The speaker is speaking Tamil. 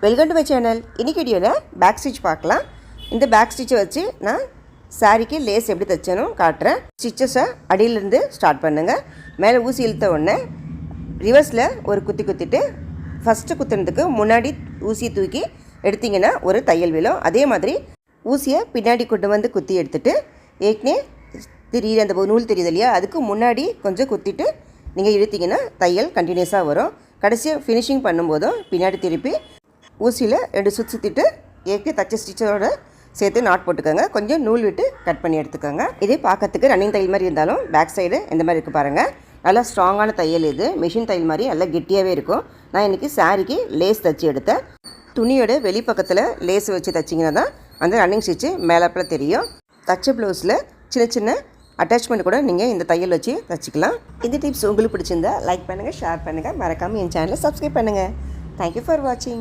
Welcome to my channel. இன்றைக்கி வீடியோவில் பேக் ஸ்டிச் பார்க்கலாம். இந்த பேக் ஸ்டிச்சை வச்சு நான் சாரிக்கு லேஸ் எப்படி தைச்சேன்னு காட்டுறேன். ஸ்டிச்சஸை அடியிலேருந்து ஸ்டார்ட் பண்ணுங்கள். மேலே ஊசி இழுத்த உடனே ரிவர்ஸில் ஒரு குத்திட்டு ஃபஸ்ட்டு குத்துனதுக்கு முன்னாடி ஊசியை தூக்கி எடுத்திங்கன்னா ஒரு தையல் விழும். அதே மாதிரி ஊசியை பின்னாடி கொண்டு வந்து குத்தி எடுத்துகிட்டு ஏற்கனவே தெரியுது அந்த நூல் தெரியுது இல்லையா, அதுக்கு முன்னாடி கொஞ்சம் குத்திட்டு நீங்கள் இழுத்திங்கன்னா தையல் கண்டினியூஸாக வரும். கடைசியாக ஃபினிஷிங் பண்ணும்போதும் பின்னாடி திருப்பி ஊசியில் 2 சுற்றிட்டு ஏற்கனவே தச்ச ஸ்டிச்சோட சேர்த்து நாட் போட்டுக்கோங்க. கொஞ்சம் நூல் விட்டு கட் பண்ணி எடுத்துக்கோங்க. இது பார்க்கறதுக்கு ரன்னிங் தையல் மாதிரி இருந்தாலும் பேக் சைடு எந்த மாதிரி இருக்குது பாருங்கள். நல்லா ஸ்ட்ராங்கான தையல். இது மிஷின் தையல் மாதிரி நல்லா கெட்டியாகவே இருக்கும். நான் இன்றைக்கி சாரிக்கு லேஸ் தைச்சி எடுத்தேன். துணியோட வெளிப்பக்கத்தில் லேஸ் வச்சு தைச்சிங்கன்னா தான் அந்த ரன்னிங் ஸ்டிச்சு மேலப்பில் தெரியும். தச்ச ப்ளவுஸில் சின்ன அட்டாச்மெண்ட் கூட நீங்கள் இந்த தையல் வச்சு தைச்சிக்கலாம். இந்த டிப்ஸ் உங்களுக்கு பிடிச்சிருந்தா லைக் பண்ணுங்கள், ஷேர் பண்ணுங்கள், மறக்காமல் என் சேனலை சப்ஸ்கிரைப் பண்ணுங்கள். தேங்க்யூ ஃபார் வாட்சிங்.